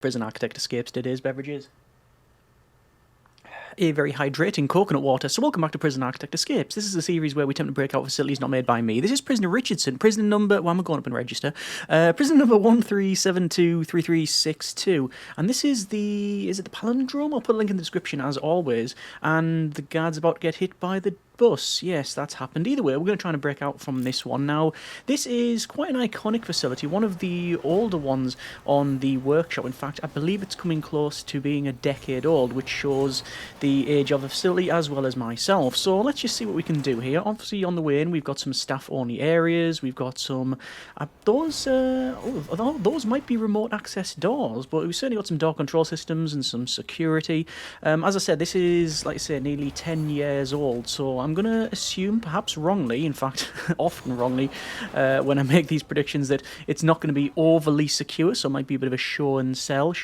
Prison Architect Escapes today's beverages. A very hydrating coconut water. So welcome back to Prison Architect Escapes. This is a series where we attempt to break out facilities not made by me. This is Prisoner Richardson, prisoner number, well, I'm going up and register, prisoner number 13723362, and this is it the palindrome? I'll put a link in the description as always, and the guard's about to get hit by the bus. Yes, that's happened. Either way, we're going to try and break out from this one. Now, this is quite an iconic facility, one of the older ones on the workshop. In fact, I believe it's coming close to being a decade old, which shows the age of the facility as well as myself. So let's just see what we can do here. Obviously, on the way in, we've got some staff-only areas. We've got some... those might be remote access doors, but we've certainly got some door control systems and some security. As I said, this is, like I say, nearly 10 years old, so I'm going to assume, perhaps wrongly, in fact, often wrongly, when I make these predictions, that it's not going to be overly secure, so it might be a bit of a show and tell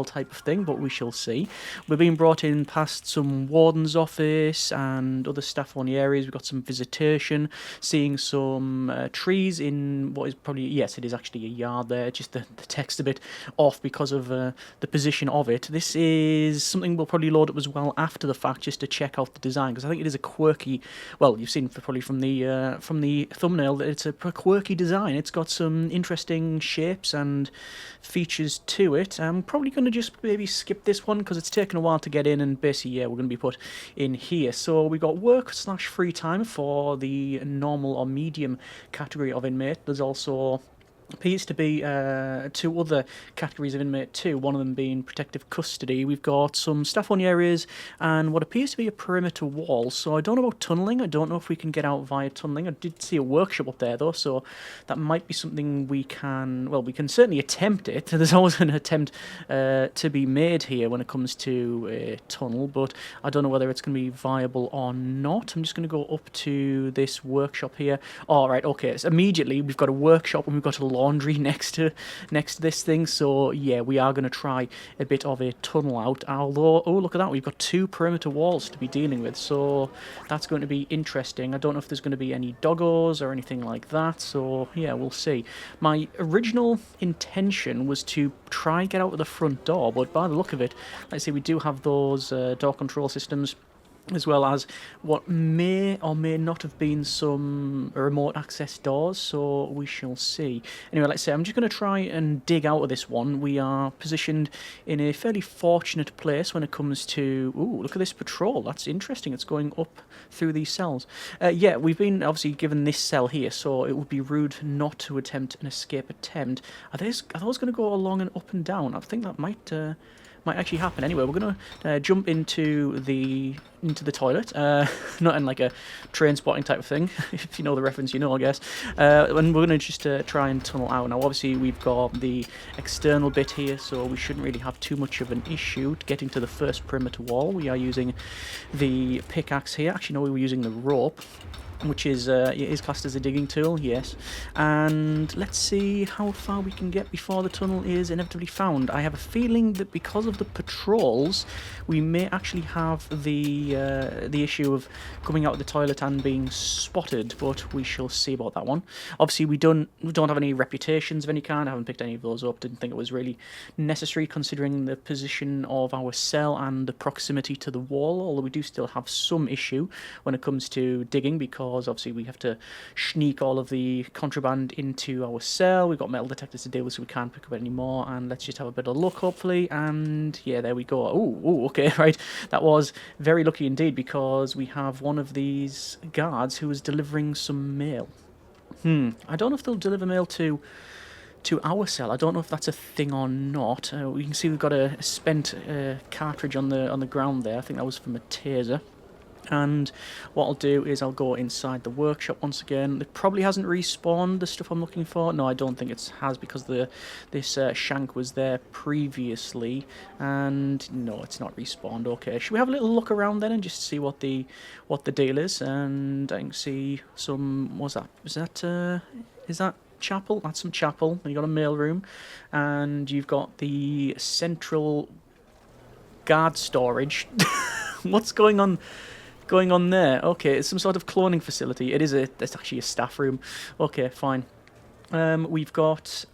type of thing, but we shall see. We're being brought in past some warden's office and other staff on the areas. We've got some visitation, seeing some trees in what is probably, yes, it is actually a yard there, just the text a bit off because of the position of it. This is something we'll probably load up as well after the fact, just to check out the design, because I think it is a quirky, well, you've seen probably from the thumbnail that it's a quirky design. It's got some interesting shapes and features to it. I'm probably going to just maybe skip this one because it's taken a while to get in, and basically, yeah, we're going to be put in here. So we've got work/free time for the normal or medium category of inmate. There's also appears to be two other categories of inmate too, one of them being protective custody. We've got some staff-only areas and what appears to be a perimeter wall. So I don't know about tunnelling. I don't know if we can get out via tunnelling. I did see a workshop up there though, so that might be something we can, well, we can certainly attempt it. There's always an attempt to be made here when it comes to a tunnel, but I don't know whether it's going to be viable or not. I'm just going to go up to this workshop here. All right, okay, so immediately we've got a workshop and we've got a laundry next to this thing, so yeah, we are going to try a bit of a tunnel out, although, oh, look at that, we've got two perimeter walls to be dealing with, so that's going to be interesting. I don't know if there's going to be any doggos or anything like that, so yeah, we'll see. My original intention was to try and get out of the front door, but by the look of it, like I say, we do have those door control systems, as well as what may or may not have been some remote access doors, so we shall see. Anyway, let's say I'm just going to try and dig out of this one. We are positioned in a fairly fortunate place when it comes to... Ooh, look at this patrol. That's interesting. It's going up through these cells. Yeah, we've been obviously given this cell here, so it would be rude not to attempt an escape attempt. Are those going to go along and up and down? I think that might actually happen. Anyway, we're going to jump into the toilet, not in like a train spotting type of thing, if you know the reference, you know, I guess, and we're going to just try and tunnel out. Now obviously we've got the external bit here, so we shouldn't really have too much of an issue getting to the first perimeter wall. We are using the pickaxe here. Actually no, we were using the rope, which is classed as a digging tool, yes. And let's see how far we can get before the tunnel is inevitably found. I have a feeling that because of the patrols, we may actually have the issue of coming out of the toilet and being spotted, but we shall see about that one. Obviously, we don't have any reputations of any kind. I haven't picked any of those up. Didn't think it was really necessary considering the position of our cell and the proximity to the wall, although we do still have some issue when it comes to digging, because obviously we have to sneak all of the contraband into our cell. We've got metal detectors to deal with, so we can't pick up any more. And let's just have a bit of luck, hopefully. And yeah, there we go. Oh, okay, right. That was very lucky indeed, because we have one of these guards who is delivering some mail. I don't know if they'll deliver mail to our cell. I don't know if that's a thing or not. We can see we've got a spent cartridge on the ground there. I think that was from a taser. And what I'll do is I'll go inside the workshop once again. It probably hasn't respawned the stuff I'm looking for. No, I don't think it has, because this shank was there previously. And no, it's not respawned. Okay, should we have a little look around then and just see what the deal is? And I can see some... What's that? Is that chapel? That's some chapel. And you've got a mail room. And you've got the central guard storage. What's going on there? Okay, it's some sort of cloning facility. It's actually a staff room. Okay, fine. We've got,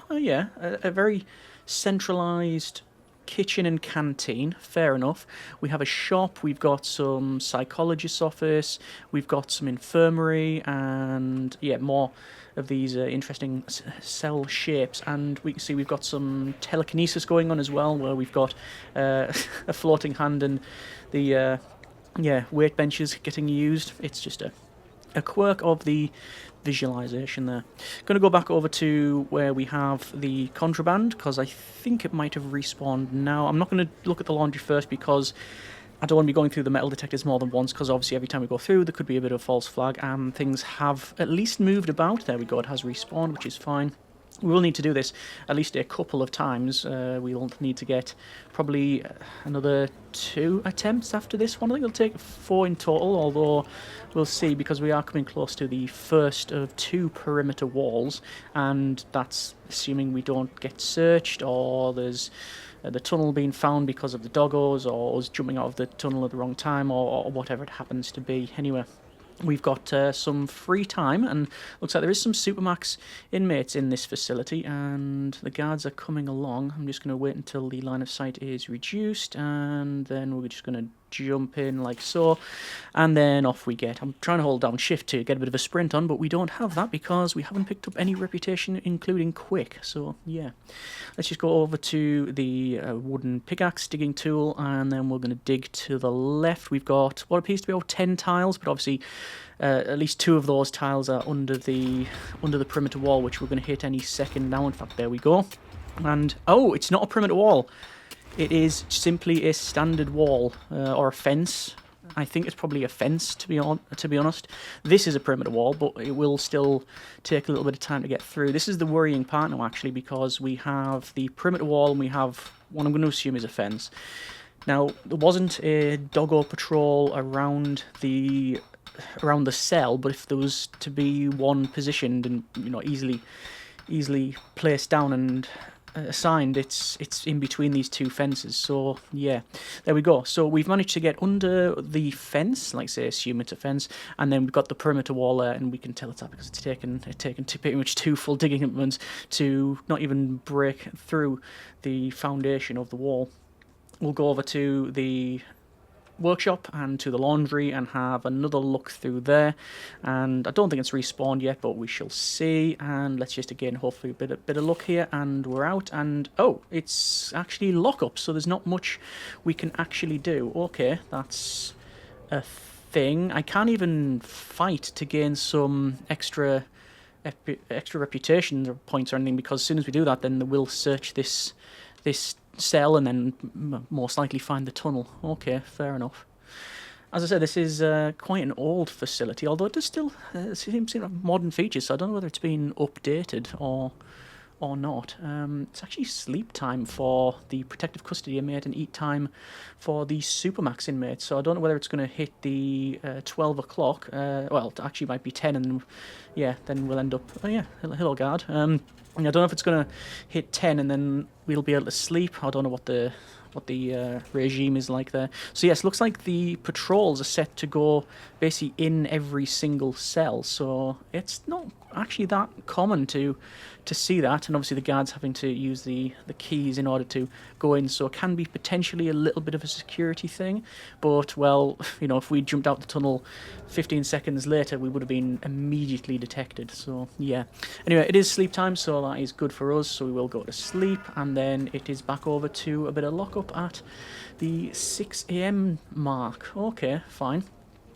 oh yeah, a very centralised kitchen and canteen, fair enough. We have a shop, we've got some psychologist's office, we've got some infirmary, and yeah, more of these interesting cell shapes. And we can see we've got some telekinesis going on as well, where we've got a floating hand and the weight benches getting used. It's just a quirk of the visualization there. Going to go back over to where we have the contraband, because I think it might have respawned now. I'm not going to look at the laundry first because I don't want to be going through the metal detectors more than once, because obviously every time we go through there could be a bit of a false flag, and things have at least moved about. There we go, it has respawned, which is fine. We will need to do this at least a couple of times. We'll need to get probably another 2 attempts after this one. I think it'll take 4 in total, although we'll see, because we are coming close to the first of 2 perimeter walls, and that's assuming we don't get searched, or there's the tunnel being found because of the doggos, or us jumping out of the tunnel at the wrong time, or whatever it happens to be. Anyway, we've got some free time, and looks like there is some Supermax inmates in this facility, and the guards are coming along. I'm just going to wait until the line of sight is reduced, and then we're just going to jump in like so, and then off we get. I'm trying to hold down shift to get a bit of a sprint on, but we don't have that because we haven't picked up any reputation, including quick. So yeah, let's just go over to the wooden pickaxe digging tool, and then we're going to dig to the left. We've got what appears to be about 10 tiles, but obviously at least 2 of those tiles are under the perimeter wall, which we're going to hit any second now. In fact, there we go. And oh, it's not a perimeter wall. It is simply a standard wall, or a fence. I think it's probably a fence, to be honest. This is a perimeter wall, but it will still take a little bit of time to get through. This is the worrying part now, actually, because we have the perimeter wall and we have what I'm going to assume is a fence. Now, there wasn't a doggo patrol around the cell, but if there was to be one positioned and easily placed down and assigned, it's in between these 2 fences. So yeah, there we go. So we've managed to get under the fence, like say assume it's a fence, and then we've got the perimeter wall there, and we can tell it's up because it's taken pretty much 2 full digging implements to not even break through the foundation of the wall. We'll go over to the workshop and to the laundry and have another look through there, and I don't think it's respawned yet, but we shall see. And let's just again hopefully a bit of luck here, and we're out. And oh, it's actually lock-up, so there's not much we can actually do. Okay, that's a thing. I can't even fight to gain some extra reputation or points or anything, because as soon as we do that, then they will search this cell and then most likely find the tunnel. Okay, fair enough. As I said, this is quite an old facility, although it does still seems to have modern features, so I don't know whether it's been updated or not. It's actually sleep time for the protective custody inmate and eat time for the Supermax inmate, so I don't know whether it's going to hit the 12 o'clock. Well, it actually might be 10, and yeah, then we'll end up... Oh yeah, hello guard. I don't know if it's going to hit 10 and then we'll be able to sleep. I don't know what the regime is like there. So yes, looks like the patrols are set to go basically in every single cell. So it's not actually that common to see that, and obviously the guards having to use the keys in order to go in, so it can be potentially a little bit of a security thing. But well, if we jumped out the tunnel 15 seconds later, we would have been immediately detected. So yeah, anyway, it is sleep time, so that is good for us. So we will go to sleep, and then it is back over to a bit of lockup at the 6 AM mark. Okay, fine.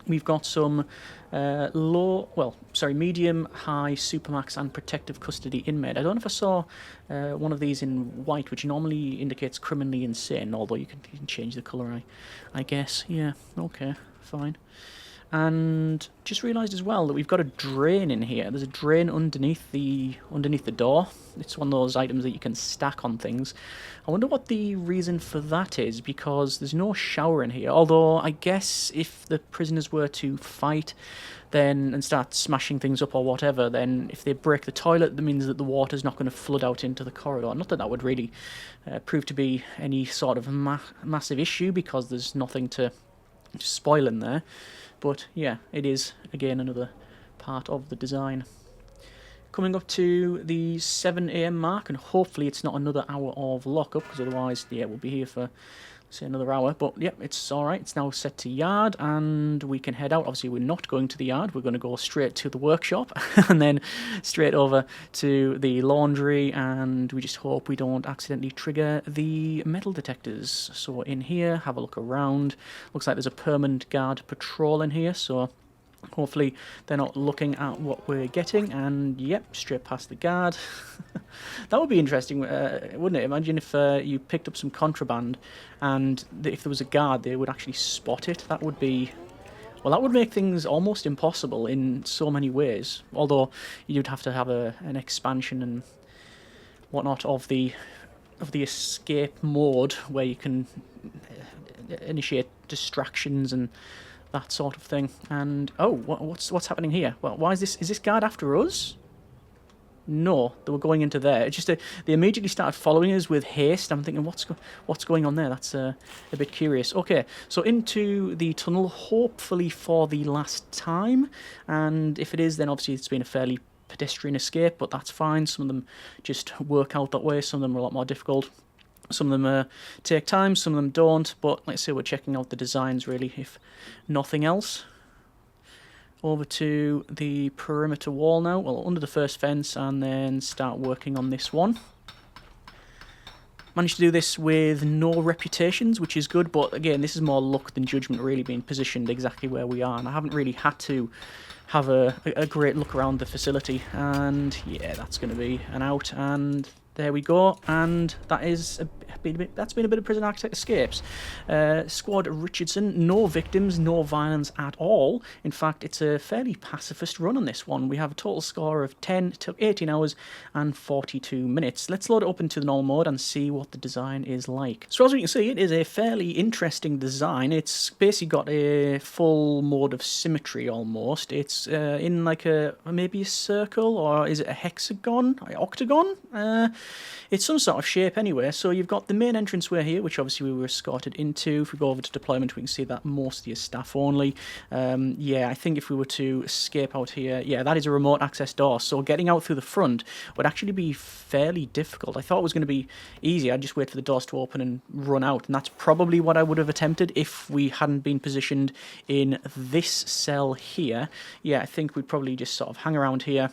We've got some medium, high, Supermax and protective custody inmate. I don't know if I saw one of these in white, which normally indicates criminally insane, although you can change the colour, I guess. Yeah, okay, fine. And just realised as well that we've got a drain in here. There's a drain underneath the door. It's one of those items that you can stack on things. I wonder what the reason for that is, because there's no shower in here. Although I guess if the prisoners were to fight then and start smashing things up or whatever, then if they break the toilet, that means that the water's not going to flood out into the corridor. Not that that would really prove to be any sort of massive issue, because there's nothing to spoil in there. But yeah, it is, again, another part of the design. coming up to the 7 a.m. mark, and hopefully it's not another hour of lockup, because otherwise, yeah, we'll be here for, say, another hour. But yep, it's alright. It's now set to yard, and we can head out. Obviously, we're not going to the yard. We're going to go straight to the workshop, and then straight over to the laundry, and we just hope we don't accidentally trigger the metal detectors. So in here, have a look around. Looks like there's a permanent guard patrol in here, so hopefully they're not looking at what we're getting. And yep, straight past the guard. That would be interesting, wouldn't it? Imagine if you picked up some contraband and if there was a guard, they would actually spot it. That would be... well, that would make things almost impossible in so many ways. Although you'd have to have an expansion and whatnot of the escape mode where you can initiate distractions and that sort of thing. And oh, what's happening here? Well, why is this guard after us? No, they were going into there. It's just they immediately started following us with haste. I'm thinking, what's going on there? That's a bit curious. Okay, so into the tunnel, hopefully for the last time. And if it is, then obviously it's been a fairly pedestrian escape, but that's fine. Some of them just work out that way. Some of them are a lot more difficult. Some of them take time, some of them don't, but like I say, we're checking out the designs really, if nothing else. Over to the perimeter wall now, well, under the first fence, and then start working on this one. Managed to do this with no reputations, which is good, but again, this is more luck than judgment, really being positioned exactly where we are, and I haven't really had to have a great look around the facility. And yeah, that's going to be an out, and there we go, and that is that's been a bit of prison architect escapes. Squad Richardson, no victims, no violence at all. In fact, it's a fairly pacifist run on this one. We have a total score of 10, it took 18 hours and 42 minutes. Let's load it up into the normal mode and see what the design is like. So as we can see, it is a fairly interesting design. It's basically got a full mode of symmetry almost. It's in like maybe a circle, or is it a hexagon, octagon? It's some sort of shape anyway. So you've got the main entranceway here, which obviously we were escorted into. If we go over to deployment, we can see that mostly is staff only. Yeah, I think if we were to escape out here, yeah, that is a remote access door. So getting out through the front would actually be fairly difficult. I thought it was going to be easy. I'd just wait for the doors to open and run out. And that's probably what I would have attempted if we hadn't been positioned in this cell here. Yeah, I think we'd probably just sort of hang around here.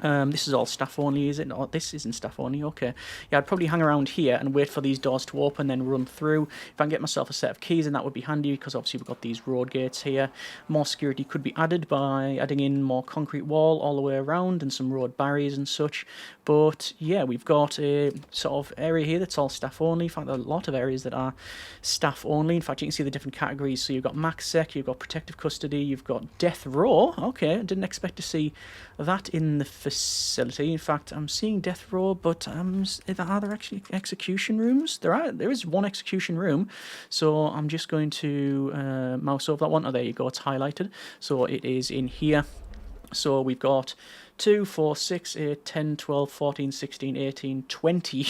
This is all staff only, is it? No, this isn't staff only, okay. Yeah, I'd probably hang around here and wait for these doors to open, then run through. If I can get myself a set of keys, then that would be handy, because obviously we've got these road gates here. More security could be added by adding in more concrete wall all the way around and some road barriers and such. But yeah, we've got a sort of area here that's all staff only. In fact, there are a lot of areas that are staff only. In fact, you can see the different categories. So you've got max sec, you've got protective custody, you've got death row. Okay, I didn't expect to see that in the facility. In fact, I'm seeing death row, but are there actually execution rooms? There is one execution room, so I'm just going to mouse over that one. Oh, there you go, it's highlighted. So it is in here. So we've got 2, 4, 6, 8, 10, 12, 14, 16, 18, 20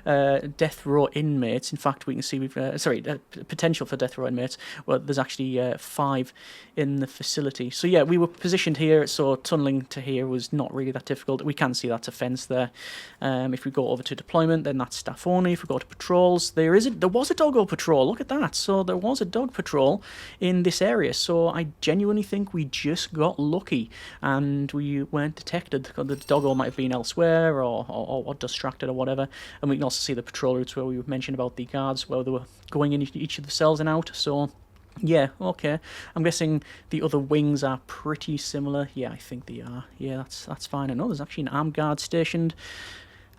death row inmates. In fact, we can see we've potential for death row inmates. Well, there's actually 5 in the facility. So yeah, we were positioned here, so tunneling to here was not really that difficult. We can see that's a fence there. If we go over to deployment, then that's staff only. If we go to patrols, there was a doggo patrol. Look at that. So there was a dog patrol in this area. So I genuinely think we just got lucky and we weren't detected. The doggo might have been elsewhere or distracted or whatever. And we can also see the patrol routes where we mentioned about the guards, where they were going in each of the cells and out. So yeah, okay. I'm guessing the other wings are pretty similar. Yeah, I think they are. Yeah, that's fine. I know there's actually an armed guard stationed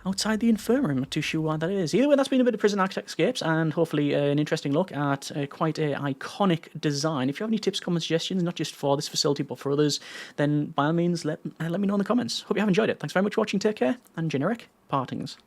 outside the infirmary. I'm not too sure why that is. Either way, that's been a bit of Prison Architect Escapes, and hopefully an interesting look at quite an iconic design. If you have any tips, comments, suggestions, not just for this facility but for others, then by all means let me know in the comments. Hope you have enjoyed it. Thanks very much for watching. Take care, and generic partings.